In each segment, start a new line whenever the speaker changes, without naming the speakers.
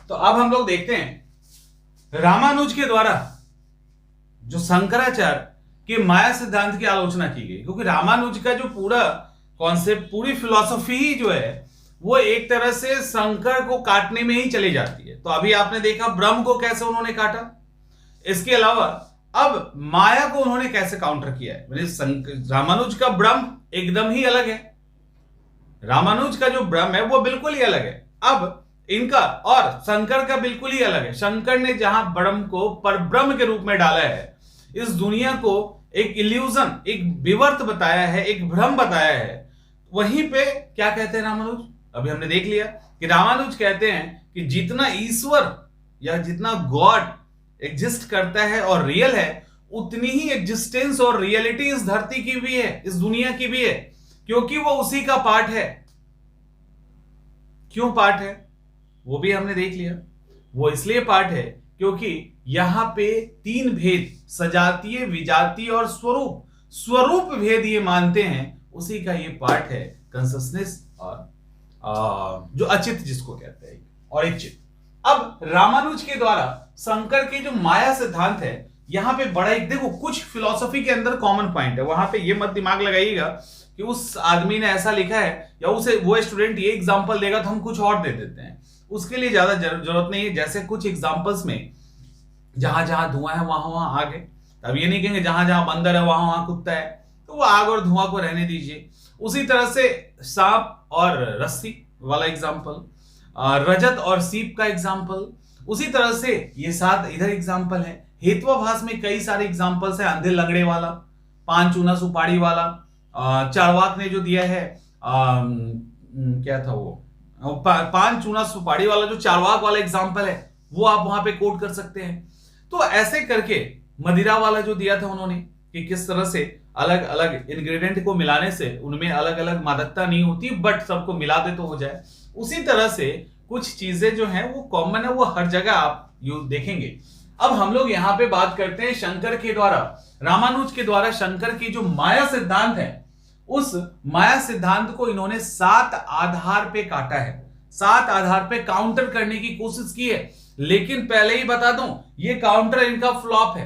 तो अब हम लोग देखते हैं रामानुज के द्वारा जो शंकराचार्य के माया सिद्धांत की आलोचना की गई, क्योंकि रामानुज का जो पूरा कॉन्सेप्ट, पूरी फिलॉसफी ही जो है वो एक तरह से शंकर को काटने में ही चली जाती है। तो अभी आपने देखा ब्रह्म को कैसे उन्होंने काटा, इसके अलावा अब माया को उन्होंने कैसे काउंटर किया है। रामानुज का ब्रह्म एकदम ही अलग है, रामानुज का जो ब्रह्म है वो बिल्कुल ही अलग है। अब इनका और शंकर का बिल्कुल ही अलग है। शंकर ने जहां ब्रह्म को परब्रह्म के रूप में डाला है, इस दुनिया को एक इल्यूजन, एक विवर्त बताया है, एक भ्रम बताया है, वहीं पे क्या कहते हैं रामानुज, अभी हमने देख लिया कि रामानुज कहते हैं कि जितना ईश्वर या जितना गॉड एग्जिस्ट करता है और रियल है, उतनी ही एग्जिस्टेंस और रियलिटी इस धरती की भी है, इस दुनिया की भी है, क्योंकि वो उसी का पार्ट है। क्यों पार्ट है वो भी हमने देख लिया। वो इसलिए पार्ट है क्योंकि यहां पे तीन भेद, सजातीय, विजातीय और स्वरूप भेद ये मानते हैं, उसी का ये पार्ट है कंसिस्टेंस और जो अचित जिसको कहते हैं, और एक चित। अब रामानुज के द्वारा शंकर के जो माया सिद्धांत है, यहां पे बड़ा एक देखो, कुछ फिलॉसफी के अंदर कॉमन पॉइंट है, वहां पे ये मत दिमाग लगाइएगा कि उस आदमी ने ऐसा लिखा है या उसे वो स्टूडेंट ये एग्जांपल देगा तो हम कुछ और दे देते हैं, उसके लिए ज्यादा जरूरत नहीं है। जैसे कुछ एग्जांपल्स में जहां जहां धुआं है वहां वहां आग है, अब ये नहीं कहेंगे जहां जहां बंदर है वहां वहां कुत्ता है, तो वो आग और धुआं को रहने दीजिए। उसी तरह से सांप और रस्सी वाला एग्जाम्पल, रजत और सीप का एग्जाम्पल, उसी तरह से ये 7 इधर एग्जाम्पल है। हेत्वाभास में कई सारे एग्जाम्पल्स है, अंधे लंगड़े वाला, पान चूना सुपारी वाला, चार्वाक ने जो दिया है क्या था वो, पान चूना सुपारी वाला जो चार्वाक वाला एग्जाम्पल है वो आप वहां पे कोट कर सकते हैं। तो ऐसे करके मदिरा वाला जो दिया था उन्होंने कि किस तरह से अलग अलग इंग्रेडिएंट को मिलाने से उनमें अलग अलग मादकता नहीं होती, बट सबको मिला दे तो हो जाए। उसी तरह से कुछ चीजें जो हैं वो कॉमन है, वो हर जगह आप देखेंगे। अब हम लोग यहां पे बात करते हैं शंकर के द्वारा, रामानुज के द्वारा शंकर की जो माया सिद्धांत है, उस माया सिद्धांत को इन्होंने 7 आधार पे काटा है, 7 आधार पे काउंटर करने की कोशिश की है। लेकिन पहले ही बता दूं, ये काउंटर इनका फ्लॉप है,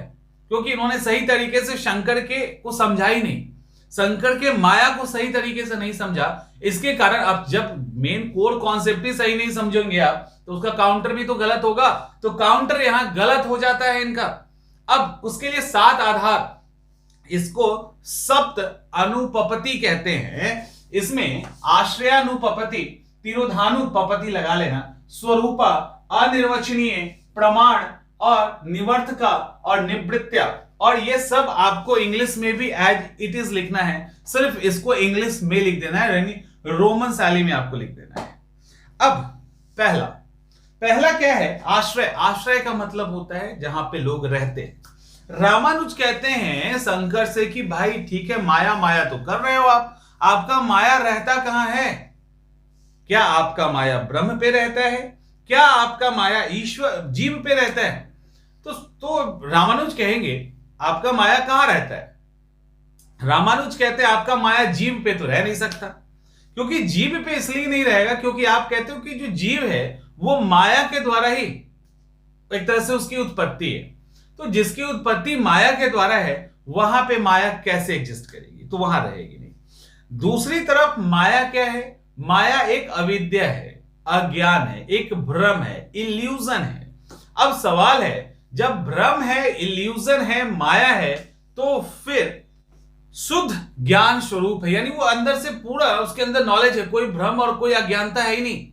क्योंकि इन्होंने सही तरीके से शंकर के को समझा ही नहीं, शंकर के माया को सही तरीके से नहीं समझा। इसके कारण अब जब मेन कोर कॉन्सेप्ट ही सही नहीं समझेंगे आप, तो उसका काउंटर भी तो गलत होगा, तो काउंटर यहां गलत हो जाता है इनका। अब उसके लिए 7 आधार, इसको सप्त अनुपपति कहते हैं। इसमें आश्रयानुपपति, तिरोधानुपपति लगा लेना, स्वरूपा, अनिर्वचनीय, प्रमाण और निवर्तका और निवृत्त्या, और ये सब आपको इंग्लिश में भी एज इट इज लिखना है, सिर्फ इसको इंग्लिश में लिख देना है, यानी रोमन शैली में आपको लिख देना है। अब पहला क्या है, आश्रय। आश्रय का मतलब होता है जहां पे लोग रहते हैं। रामानुज कहते हैं शंकर से कि भाई ठीक है, माया माया तो कर रहे हो आप, आपका माया रहता कहां है? क्या आपका माया ब्रह्म पे रहता है? क्या आपका माया ईश्वर जीव पे रहता है? तो रामानुज कहेंगे आपका माया कहां रहता है? रामानुज कहते हैं आपका माया जीव पे तो रह नहीं सकता, क्योंकि जीव पे इसलिए नहीं रहेगा क्योंकि आप कहते हो कि जो जीव है वो माया के द्वारा ही एक तरह से उसकी उत्पत्ति है। तो जिसकी उत्पत्ति माया के द्वारा है, वहां पे माया कैसे एग्जिस्ट करेगी? तो वहां रहेगी नहीं। दूसरी तरफ माया क्या है? माया एक अविद्या है, अज्ञान है, एक भ्रम है, इल्यूजन है। अब सवाल है, जब भ्रम है, इल्यूजन है, माया है, तो फिर शुद्ध ज्ञान स्वरूप है, यानी वो अंदर से पूरा उसके अंदर नॉलेज है, कोई भ्रम और कोई अज्ञानता है ही नहीं।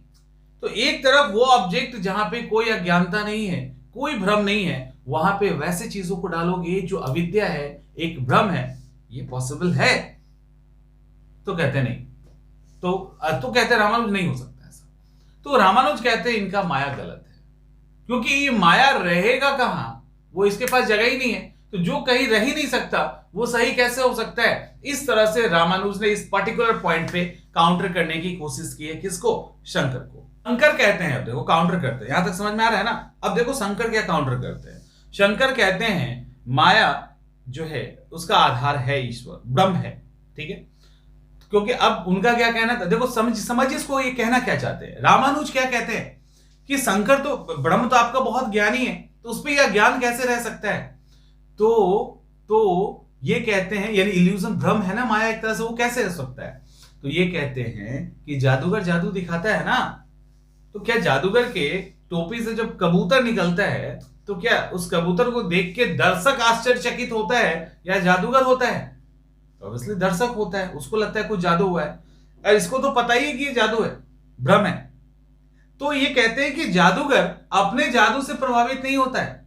तो एक तरफ वो ऑब्जेक्ट जहां पे कोई अज्ञानता नहीं है, कोई भ्रम नहीं है, वहां पे वैसे चीजों को डालोगे जो अविद्या है, एक भ्रम है, ये पॉसिबल है? तो कहते नहीं, तो कहते रामानुज नहीं हो सकता ऐसा। तो रामानुज कहते हैं इनका माया गलत है, क्योंकि ये माया रहेगा कहां? वो इसके पास जगह ही नहीं है, तो जो कहीं रह ही नहीं सकता वो सही कैसे हो सकता है? इस तरह से रामानुज ने इस पर्टिकुलर पॉइंट पे काउंटर करने की कोशिश की है। किसको? शंकर को। शंकर कहते हैं, अब देखो काउंटर करते हैं, यहां तक समझ में आ रहा है ना? अब देखो शंकर क्या काउंटर करते हैं। शंकर कहते हैं माया जो है उसका आधार है ईश्वर, ब्रह्म है, ठीक है। क्योंकि अब उनका क्या कहना था, देखो समझ इसको, ये कहना क्या चाहते हैं। रामानुज क्या कहते हैं कि शंकर तो ब्रह्म तो आपका बहुत ज्ञानी है, तो उस पर यह ज्ञान कैसे रह सकता है? तो ये कहते हैं, यानी इल्यूजन भ्रम है ना माया एक तरह से, वो कैसे रह सकता है? तो ये कहते हैं कि जादूगर जादू दिखाता है ना, तो क्या जादूगर के टोपी से जब कबूतर निकलता है तो क्या उस कबूतर को देख के दर्शक आश्चर्यचकित होता है या जादूगर होता है? तो ऑब्वियसली दर्शक होता है, उसको लगता है कुछ जादू हुआ है, और इसको तो पता ही है कि ये जादू है, भ्रम है। तो ये कहते हैं कि जादूगर अपने जादू से प्रभावित नहीं होता है।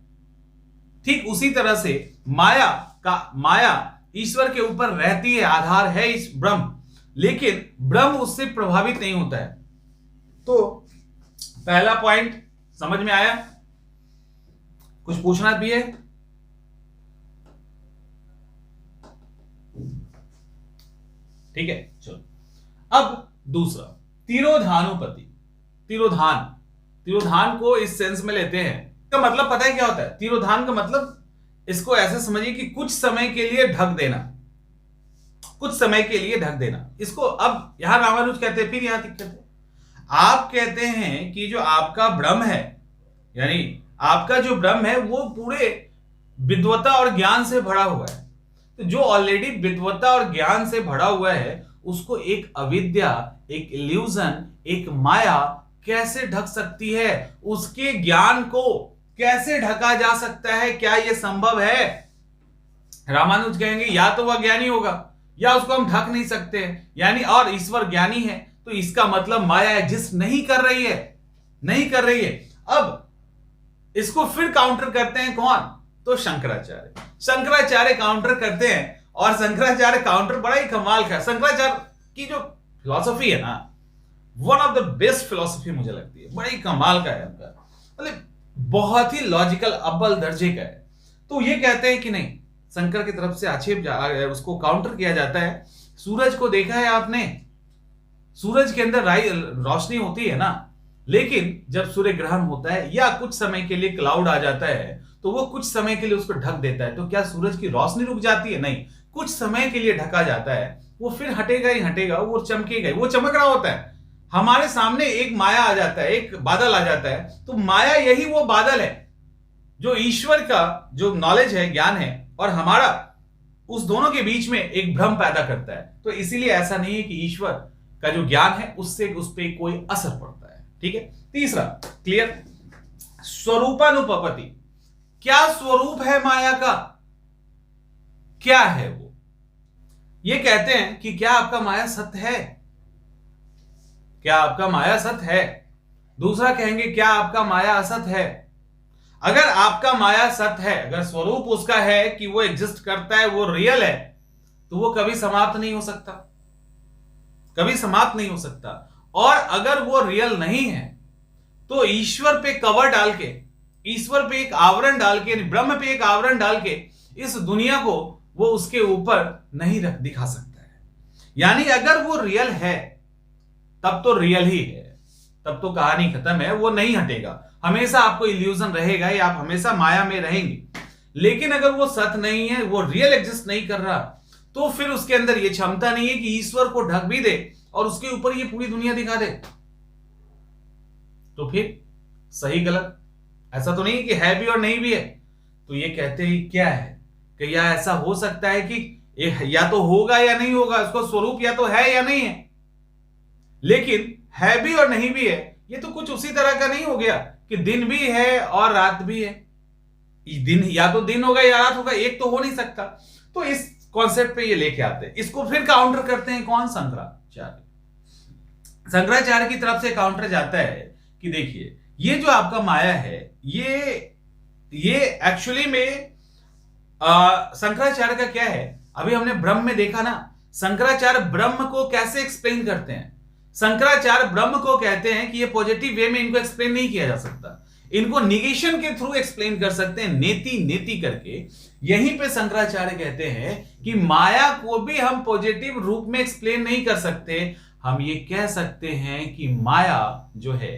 ठीक उसी तरह से माया ईश्वर के ऊपर रहती है, आधार है इस ब्रह्म, लेकिन ब्रह्म उससे प्रभावित नहीं होता है। तो पहला पॉइंट समझ में आया? कुछ पूछना भी है? ठीक है, चलो। अब दूसरा, तिरोधानुपति। तिरोधान को इस सेंस में लेते हैं, का मतलब पता है क्या होता है? तिरोधान का मतलब इसको ऐसे समझिए कि कुछ समय के लिए ढक देना, कुछ समय के लिए ढक देना। इसको अब यहां रामानुज कहते हैं, फिर यहां कहते हैं, आप कहते हैं कि जो आपका ब्रह्म है, यानी आपका जो ब्रह्म है वो पूरे विद्वता और ज्ञान से भरा हुआ है। तो जो ऑलरेडी विद्वता और ज्ञान से भरा हुआ है उसको एक अविद्या, एक इल्यूजन, एक माया कैसे ढक सकती है? उसके ज्ञान को कैसे ढका जा सकता है? क्या यह संभव है? रामानुज कहेंगे या तो वह ज्ञानी होगा या उसको हम ढक नहीं सकते, यानी और ईश्वर ज्ञानी है, तो इसका मतलब माया एग्जिस्ट नहीं कर रही है। अब इसको फिर काउंटर करते हैं कौन? तो शंकराचार्य काउंटर करते हैं, और शंकराचार्य काउंटर बड़ा ही कमाल का। शंकराचार्य की जो फिलॉसफी है ना, one of the best philosophy मुझे लगती है, बड़ी कमाल का है उनका, मतलब बहुत ही लॉजिकल अव्वल दर्जे का है। तो ये कहते हैं कि नहीं, शंकर की तरफ से आक्षेप उसको काउंटर किया जाता है। सूरज को देखा है आपने? सूरज के अंदर रोशनी होती है ना, लेकिन जब सूर्य ग्रहण होता है या कुछ समय के लिए क्लाउड आ जाता है तो वो कुछ समय के लिए उसको ढक देता है, तो क्या सूरज की रोशनी रुक जाती है? नहीं, कुछ समय के लिए ढका जाता है, वो फिर हटेगा ही हटेगा, वो चमकेगा ही, वो चमक रहा होता है। हमारे सामने एक माया आ जाता है, एक बादल आ जाता है, तो माया यही वो बादल है जो ईश्वर का जो नॉलेज है, ज्ञान है, और हमारा, उस दोनों के बीच में एक भ्रम पैदा करता है। तो इसीलिए ऐसा नहीं है कि ईश्वर का जो ज्ञान है उससे उस पर कोई असर पड़ता है। ठीक है, तीसरा, क्लियर? स्वरूपानुपपति। क्या स्वरूप है माया का? क्या है वो? ये कहते हैं कि क्या आपका माया सत्य है? क्या आपका माया सत्य है? दूसरा कहेंगे क्या आपका माया असत है? अगर आपका माया सत्य है, अगर स्वरूप उसका है कि वो एग्जिस्ट करता है, वो रियल है, तो वो कभी समाप्त नहीं हो सकता, कभी समाप्त नहीं हो सकता। और अगर वो रियल नहीं है तो ईश्वर पे कवर डाल के, ईश्वर पे एक आवरण डाल के, ब्रह्म पे एक आवरण डाल के इस दुनिया को वो उसके ऊपर नहीं दिखा सकता है। यानी अगर वो रियल है तब तो रियल ही है, तब तो कहानी खत्म है, वो नहीं हटेगा, हमेशा आपको इल्यूजन रहेगा या आप हमेशा माया में रहेंगे। लेकिन अगर वो सत्य नहीं है, वो रियल एग्जिस्ट नहीं कर रहा, तो फिर उसके अंदर ये क्षमता नहीं है कि ईश्वर को ढक भी दे और उसके ऊपर ये पूरी दुनिया दिखा दे। तो फिर सही गलत ऐसा तो नहीं कि है भी और नहीं भी है। तो ये कहते हैं क्या है कि या ऐसा हो सकता है कि या तो होगा या नहीं होगा, उसको स्वरूप या तो है या नहीं है, लेकिन है भी और नहीं भी है, ये तो कुछ उसी तरह का नहीं हो गया कि दिन भी है और रात भी है। दिन या तो दिन होगा या रात होगा, एक तो हो नहीं सकता। तो इस कॉन्सेप्ट पे ये लेके आते हैं, इसको फिर काउंटर करते हैं कौन? शंकराचार्य की तरफ से काउंटर जाता है कि देखिए ये जो आपका माया है, ये एक्चुअली में शंकराचार्य का क्या है, अभी हमने ब्रह्म में देखा ना, शंकराचार्य ब्रह्म को कैसे एक्सप्लेन करते हैं। शंकराचार्य ब्रह्म को कहते हैं कि ये पॉजिटिव वे में इनको एक्सप्लेन नहीं किया जा सकता, इनको निगेशन के थ्रू एक्सप्लेन कर सकते हैं, नेति करके। यहीं पे शंकराचार्य कहते हैं कि माया को भी हम पॉजिटिव रूप में एक्सप्लेन नहीं कर सकते, हम ये कह सकते हैं कि माया जो है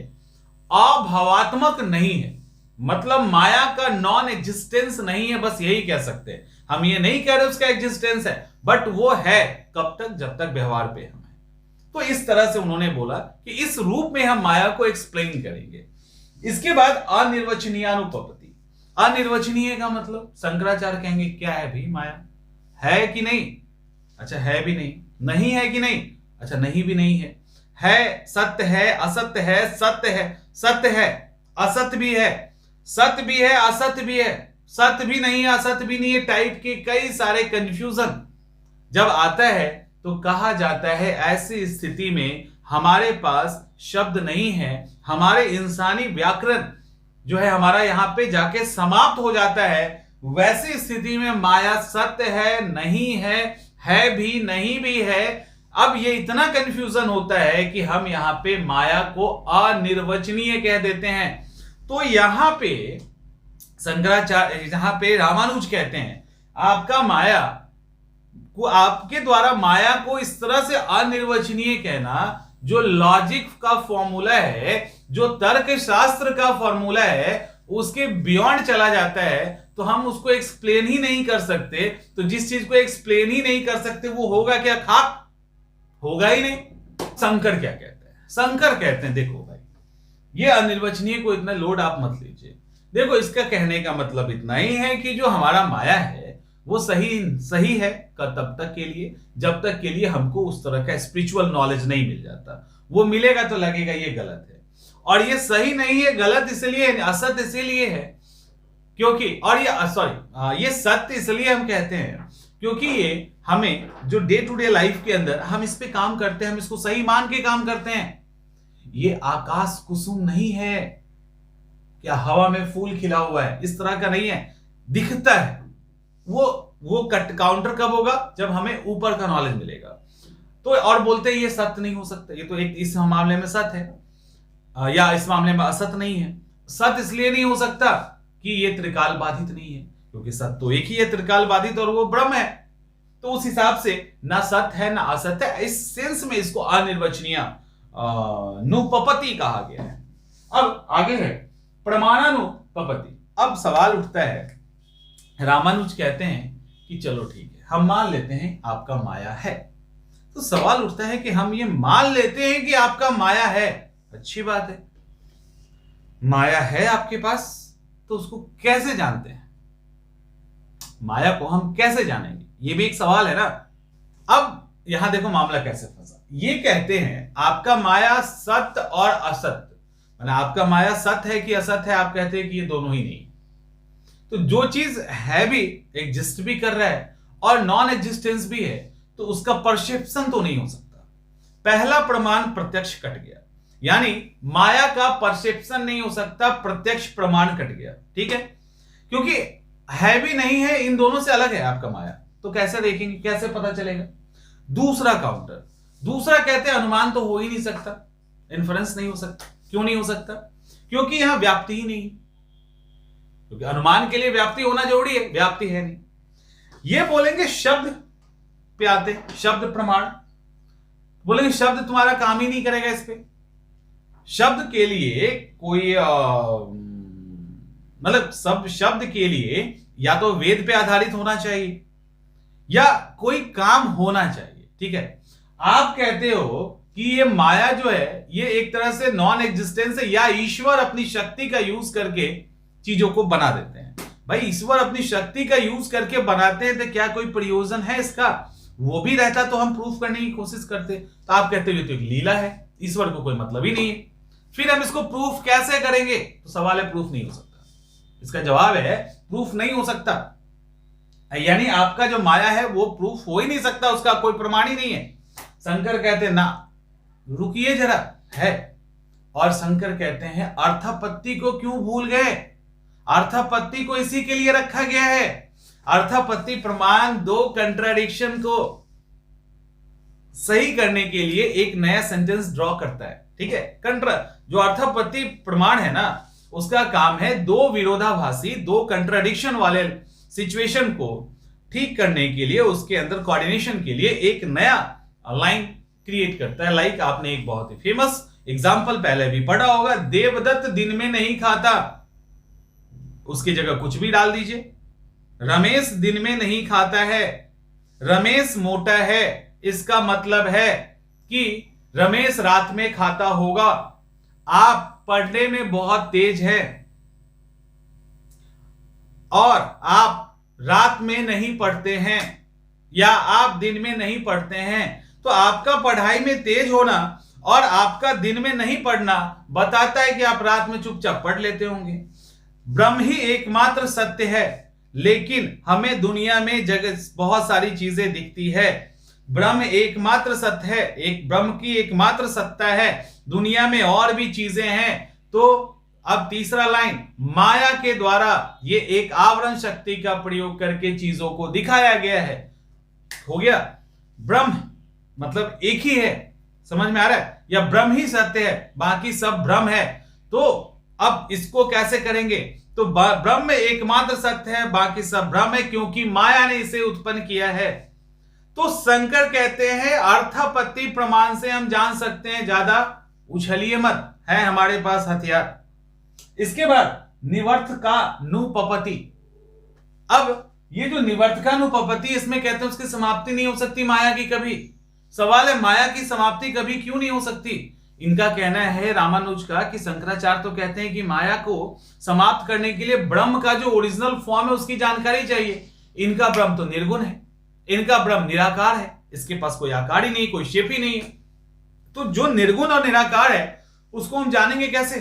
अभावात्मक नहीं है, मतलब माया का नॉन एग्जिस्टेंस नहीं है, बस यही कह सकते हैं। हम ये नहीं कह रहे उसका एग्जिस्टेंस है, बट वो है कब तक? जब तक व्यवहार पे हम है। तो इस तरह से उन्होंने बोला कि इस रूप में हम माया को एक्सप्लेन करेंगे। इसके बाद अनिर्वचनीयानुपपत्ति। अनिर्वचनीय का मतलब शंकराचार्य कहेंगे क्या है भाई माया, है कि नहीं, अच्छा है भी नहीं, नहीं है कि नहीं, अच्छा नहीं भी नहीं है सत्य है असत्य है, सत्य है सत्य है, असत्य भी है, सत्य भी है असत्य भी है, सत्य भी नहीं है असत्य भी नहीं है, टाइप के कई सारे कंफ्यूजन जब आता है तो कहा जाता है ऐसी स्थिति में हमारे पास शब्द नहीं है, हमारे इंसानी व्याकरण जो है हमारा यहां पे जाके समाप्त हो जाता है। वैसी स्थिति में माया सत्य है भी नहीं भी है। अब ये इतना कंफ्यूजन होता है कि हम यहां पे माया को अनिर्वचनीय कह देते हैं। तो यहां पे शंकराचार्य, जहां पे रामानुज कहते हैं आपका माया को, आपके द्वारा माया को इस तरह से अनिर्वचनीय कहना, जो लॉजिक का फॉर्मूला है, जो तर्क शास्त्र का फॉर्मूला है, उसके बियॉन्ड चला जाता है, तो हम उसको एक्सप्लेन ही नहीं कर सकते। तो जिस चीज को एक्सप्लेन ही नहीं कर सकते वो होगा क्या, खाक, होगा ही नहीं। शंकर क्या कहते हैं, शंकर कहते हैं देखो भाई ये अनिर्वचनीय को इतना लोड आप मत लीजिए। देखो इसका कहने का मतलब इतना ही है कि जो हमारा माया है वो सही है तब तक के लिए जब तक के लिए हमको उस तरह का स्पिरिचुअल नॉलेज नहीं मिल जाता। वो मिलेगा तो लगेगा ये गलत है, और ये सही नहीं है, गलत इसलिए, असत्य इसलिए है क्योंकि, और ये सत्य इसलिए हम कहते हैं क्योंकि ये हमें जो डे टू डे लाइफ के अंदर हम इस पे काम करते हैं, हम इसको सही मान के काम करते हैं। ये आकाश कुसुम नहीं है, क्या हवा में फूल खिला हुआ है, इस तरह का नहीं है, दिखता है। वो कट काउंटर कब होगा, जब हमें ऊपर का नॉलेज मिलेगा। तो और बोलते हैं ये सत्य नहीं हो सकता, ये तो एक इस मामले में सत्य है या इस मामले में असत्य नहीं है। सत्य इसलिए नहीं हो सकता कि ये त्रिकाल बाधित नहीं है, क्योंकि सत्य तो एक ही है त्रिकाल बाधित, और वो ब्रह्म है। तो उस हिसाब से ना सत्य है ना असत्य है, इस सेंस में इसको अनिर्वचनीय नुपपति कहा गया है। अब आगे है प्रमाणानुपपति। अब सवाल उठता है, रामानुज कहते हैं कि चलो ठीक है हम मान लेते हैं आपका माया है। तो सवाल उठता है कि हम ये मान लेते हैं कि आपका माया है, अच्छी बात है, माया है आपके पास, तो उसको कैसे जानते हैं, माया को हम कैसे जानेंगे, ये भी एक सवाल है ना। अब यहां देखो मामला कैसे फंसा। ये कहते हैं आपका माया सत्य और असत्य, माने आपका माया सत्य है कि असत्य है, आप कहते हैं कि ये दोनों ही नहीं। तो जो चीज है भी, एग्जिस्ट भी कर रहा है और नॉन एग्जिस्टेंस भी है, तो उसका परसेप्शन तो नहीं हो सकता। पहला प्रमाण प्रत्यक्ष कट गया, यानी माया का परसेप्शन नहीं हो सकता, प्रत्यक्ष प्रमाण कट गया। ठीक है, क्योंकि है भी नहीं है, इन दोनों से अलग है आपका माया, तो कैसे देखेंगे, कैसे पता चलेगा। दूसरा काउंटर, दूसरा कहते हैं अनुमान तो हो ही नहीं सकता, इन्फरेंस नहीं हो सकता। क्यों नहीं हो सकता, क्योंकि यहां व्याप्ति ही नहीं, क्योंकि अनुमान के लिए व्याप्ति होना जरूरी है, व्याप्ति है नहीं। ये बोलेंगे शब्द पे आते, शब्द प्रमाण, बोलेंगे शब्द तुम्हारा काम ही नहीं करेगा इस पे। शब्द के लिए कोई मतलब सब शब्द के लिए या तो वेद पे आधारित होना चाहिए या कोई काम होना चाहिए। ठीक है, आप कहते हो कि ये माया जो है ये एक तरह से नॉन एग्जिस्टेंस है, या ईश्वर अपनी शक्ति का यूज करके चीजों को बना देते हैं। भाई ईश्वर अपनी शक्ति का यूज करके बनाते हैं तो क्या कोई प्रयोजन है इसका, वो भी रहता तो हम प्रूफ करने की कोशिश करते। तो आप कहते हो ये तो एक लीला है, ईश्वर को कोई मतलब ही नहीं है, फिर हम इसको प्रूफ कैसे करेंगे। तो सवाल है प्रूफ नहीं हो सकता, इसका जवाब है प्रूफ नहीं हो सकता, यानी आपका जो माया है वो प्रूफ हो ही नहीं सकता, उसका कोई प्रमाण ही नहीं है। शंकर कहते ना रुकिए जरा, है, और शंकर कहते हैं अर्थापत्ति को क्यों भूल गए, अर्थापत्ति को इसी के लिए रखा गया है। अर्थापत्ति प्रमाण दो कंट्राडिक्शन को सही करने के लिए एक नया सेंटेंस ड्रॉ करता है। ठीक है, जो अर्थापत्ति प्रमाण है ना, उसका काम है दो विरोधाभासी, दो कंट्राडिक्शन वाले सिचुएशन को ठीक करने के लिए, उसके अंदर कोऑर्डिनेशन के लिए एक नया लाइन क्रिएट करता है। लाइक आपने एक बहुत ही फेमस एग्जांपल पहले भी पढ़ा होगा, देवदत्त दिन में नहीं खाता, उसकी जगह कुछ भी डाल दीजिए। रमेश दिन में नहीं खाता है, रमेश मोटा है, इसका मतलब है कि रमेश रात में खाता होगा। आप पढ़ने में बहुत तेज है और आप रात में नहीं पढ़ते हैं या आप दिन में नहीं पढ़ते हैं, तो आपका पढ़ाई में तेज होना और आपका दिन में नहीं पढ़ना बताता है कि आप रात में चुपचाप पढ़ लेते होंगे। ब्रह्म ही एकमात्र सत्य है, लेकिन हमें दुनिया में जगह बहुत सारी चीजें दिखती है। ब्रह्म एकमात्र सत्य है, एक ब्रह्म की एकमात्र सत्ता है, दुनिया में और भी चीजें हैं। तो अब तीसरा लाइन, माया के द्वारा ये एक आवरण शक्ति का प्रयोग करके चीजों को दिखाया गया है। हो गया, ब्रह्म मतलब एक ही है, समझ में आ रहा है, या ब्रह्म ही सत्य है, बाकी सब भ्रम है। तो अब इसको कैसे करेंगे? तो ब्रह्म एकमात्र सत्य है, बाकी सब भ्रम है, क्योंकि माया ने इसे उत्पन्न किया है। तो शंकर कहते हैं अर्थापत्ति प्रमाण से हम जान सकते हैं, ज्यादा उछलिए मत, है हमारे पास हथियार। इसके बाद निवर्तकानुपपत्ति। अब ये जो निवर्तकानुपपत्ति, इसमें कहते हैं उसकी समाप्ति नहीं हो सकती माया की कभी। सवाल है माया की समाप्ति कभी क्यों नहीं हो सकती? इनका कहना है रामानुज का कि शंकराचार्य तो कहते हैं कि माया को समाप्त करने के लिए ब्रह्म का जो ओरिजिनल फॉर्म है उसकी जानकारी चाहिए। इनका ब्रह्म तो निर्गुण है, इनका ब्रह्म निराकार है, इसके पास कोई आकार ही नहीं, कोई शेप ही नहीं है। तो जो निर्गुण और निराकार है उसको हम जानेंगे कैसे?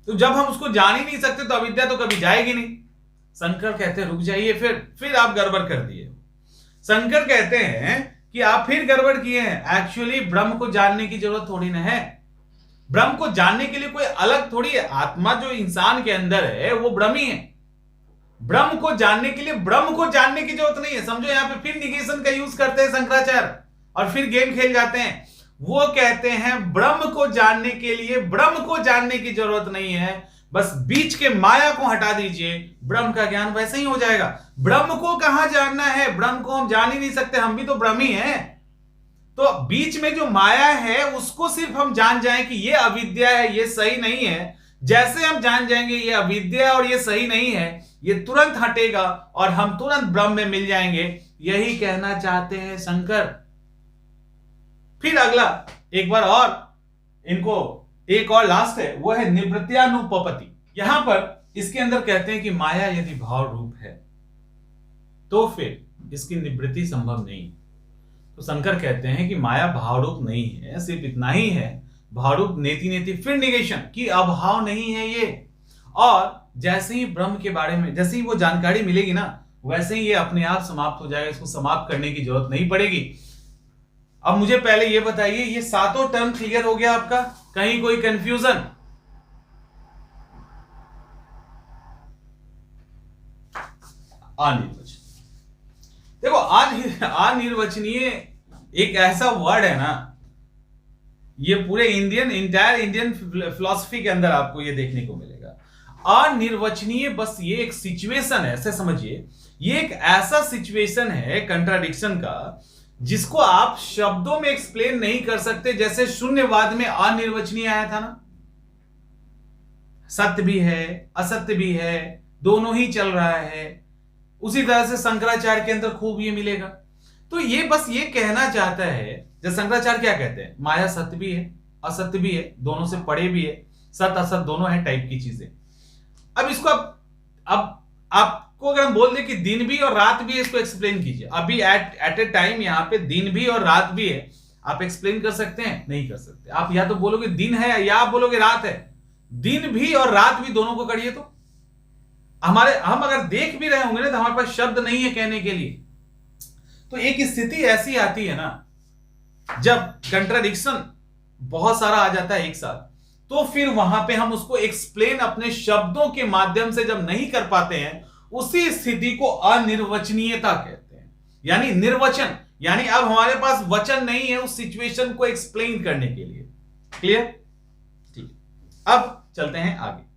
तो जब हम उसको जान ही नहीं सकते तो अविद्या तो कभी जाएगी नहीं। शंकर कहते हैं रुक जाइए, फिर आप गड़बड़ कर दिए। शंकर कहते हैं कि आप फिर गड़बड़ किए हैं। एक्चुअली ब्रह्म को जानने की जरूरत थोड़ी ना है। ब्रह्म को जानने के लिए कोई अलग थोड़ी है, आत्मा जो इंसान के अंदर है वो ब्रह्म ही है। ब्रह्म को जानने के लिए ब्रह्म को जानने की जरूरत नहीं है। समझो, यहां पे फिर निगेशन का यूज करते हैं शंकराचार्य और फिर गेम खेल जाते हैं। वो कहते हैं ब्रह्म को जानने के लिए ब्रह्म को जानने की जरूरत नहीं है, बस बीच के माया को हटा दीजिए, ब्रह्म का ज्ञान वैसे ही हो जाएगा। ब्रह्म को कहां जानना है? ब्रह्म को हम जान ही नहीं सकते, हम भी तो ब्रह्म ही हैं। तो बीच में जो माया है उसको सिर्फ हम जान जाएं कि ये अविद्या है, ये सही नहीं है। जैसे हम जान जाएंगे ये अविद्या और ये सही नहीं है, ये तुरंत हटेगा और हम तुरंत ब्रह्म में मिल जाएंगे। यही कहना चाहते हैं शंकर। फिर अगला एक बार और इनको एक और लास्ट है, वो है निवृत्त्यानुपपत्ति। यहां पर इसके अंदर कहते हैं कि माया यदि भाव रूप है तो फिर इसकी निवृत्ति संभव नहीं। तो शंकर कहते हैं कि माया भाव रूप नहीं है, सिर्फ इतना ही है, भाव रूप नेति नेति, फिर निगेशन की अभाव नहीं है ये। और जैसे ही ब्रह्म के बारे में जैसे ही वो जानकारी मिलेगी ना, वैसे ही ये अपने आप समाप्त हो जाएगा, इसको समाप्त करने की जरूरत नहीं पड़ेगी। अब मुझे पहले ये बताइए, ये सातों टर्म क्लियर हो गया आपका? कहीं कोई कंफ्यूजन? अनिर्वचनीय, देखो अनिर्वचनीय एक ऐसा वर्ड है ना, ये पूरे इंटायर इंडियन फिलॉसफी के अंदर आपको ये देखने को मिलेगा। अनिर्वचनीय बस ये एक सिचुएशन है, ऐसे समझिए, ये एक ऐसा सिचुएशन है कंट्राडिक्शन का जिसको आप शब्दों में एक्सप्लेन नहीं कर सकते। जैसे शून्यवाद में अनिर्वचनीय आया था ना, सत्य भी है असत्य भी है, दोनों ही चल रहा है। उसी तरह से शंकराचार्य के अंदर खूब ये मिलेगा। तो ये बस ये कहना चाहता है, जब शंकराचार्य क्या कहते हैं, माया सत्य भी है असत्य भी है, दोनों से परे भी है, सत्य असत्य दोनों है टाइप की चीजें। अब इसको अब आपको अगर हम बोल दें कि दिन भी और रात भी है, इसको एक्सप्लेन कीजिए। अभी एट ए टाइम यहाँ पे दिन भी और रात भी है, आप एक्सप्लेन कर सकते हैं? नहीं कर सकते। आप या तो बोलोगे दिन है या आप बोलोगे रात है। दिन भी और रात भी दोनों को करिए तो हम अगर देख भी रहे होंगे ना, तो हमारे पास शब्द नहीं है कहने के लिए। तो एक स्थिति ऐसी आती है ना, जब कंट्राडिक्शन बहुत सारा आ जाता है एक साथ, तो फिर वहां पे हम उसको एक्सप्लेन अपने शब्दों के माध्यम से जब नहीं कर पाते हैं, उसी स्थिति को अनिर्वचनीयता कहते हैं। यानी निर्वचन, यानी अब हमारे पास वचन नहीं है उस सिचुएशन को एक्सप्लेन करने के लिए। क्लियर? ठीक है, अब चलते हैं आगे।